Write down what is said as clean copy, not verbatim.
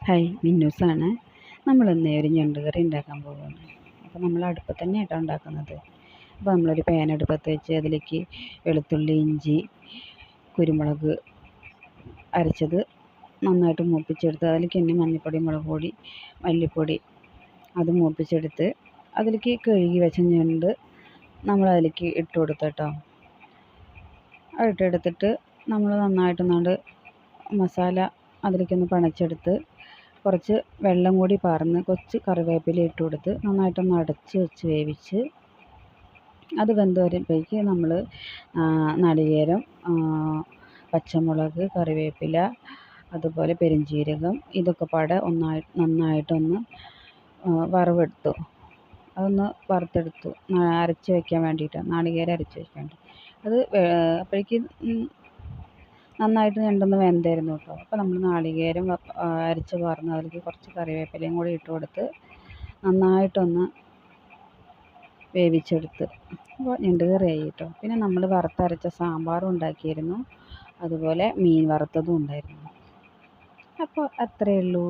Hi, മിന്നൂസാണ്. നമ്മളിന്ന് ഒരു ഞണ്ട് കറി ഉണ്ടാക്കാൻ പോവുകയാണ്. അപ്പോൾ നമ്മൾ അടുപ്പത്ത് തന്നെയാട്ടോ ഉണ്ടാക്കുന്നത്. അപ്പോൾ നമ്മളൊരു പാൻ അടുപ്പത്ത് വെച്ച് അതിലേക്ക് വെളുത്തുള്ളി, ഇഞ്ചി, കുരുമുളക് അരച്ചത് നന്നായിട്ട് മൂപ്പിച്ചെടുത്ത് അതിലേക്ക് തന്നെ മഞ്ഞൾപ്പൊടി, മുളക് പൊടി, മല്ലിപ്പൊടി അത് മൂപ്പിച്ചെടുത്ത് അതിലേക്ക് കഴുകി വെച്ച ഞണ്ട് നമ്മളതിലേക്ക് ഇട്ട് കൊടുത്തിട്ടോ. ഇട്ടെടുത്തിട്ട് നമ്മൾ നന്നായിട്ടൊന്നാണ്ട് മസാല അതിലേക്കൊന്ന് പണച്ചെടുത്ത് കുറച്ച് വെള്ളം കൂടി പാർന്ന് കുറച്ച് കറിവേപ്പില ഇട്ട് കൊടുത്ത് നന്നായിട്ടൊന്ന് അടച്ച് വെച്ച് വേവിച്ച് അത് വെന്ത് വരുമ്പോഴേക്ക് നമ്മൾ നാളികേരം, പച്ചമുളക്, കറിവേപ്പില, അതുപോലെ പെരുംജീരകം ഇതൊക്കെ പാടെ നന്നായിട്ടൊന്ന് വറവെടുത്തു. അതൊന്ന് വറുത്തെടുത്തു അരച്ച് വയ്ക്കാൻ വേണ്ടിയിട്ട്, നാളികേരം അരച്ച് വയ്ക്കാൻ വേണ്ടി. അത് അപ്പോഴേക്ക് നന്നായിട്ട് ഞണ്ടൊന്ന് വെന്തായിരുന്നു കേട്ടോ. അപ്പോൾ നമ്മൾ നാളികേരം അരച്ച് പാർന്ന് അതിലേക്ക് കുറച്ച് കറിവേപ്പിലയും കൂടി ഇട്ട് കൊടുത്ത് നന്നായിട്ടൊന്ന് വേവിച്ചെടുത്ത്. അപ്പോൾ ഞണ്ട് കറിയായി കേട്ടോ. പിന്നെ നമ്മൾ വറുത്തരച്ച സാമ്പാറും ഉണ്ടാക്കിയിരുന്നു, അതുപോലെ മീൻ വറുത്തതും ഉണ്ടായിരുന്നു. അപ്പോൾ അത്രയേ ഉള്ളൂ.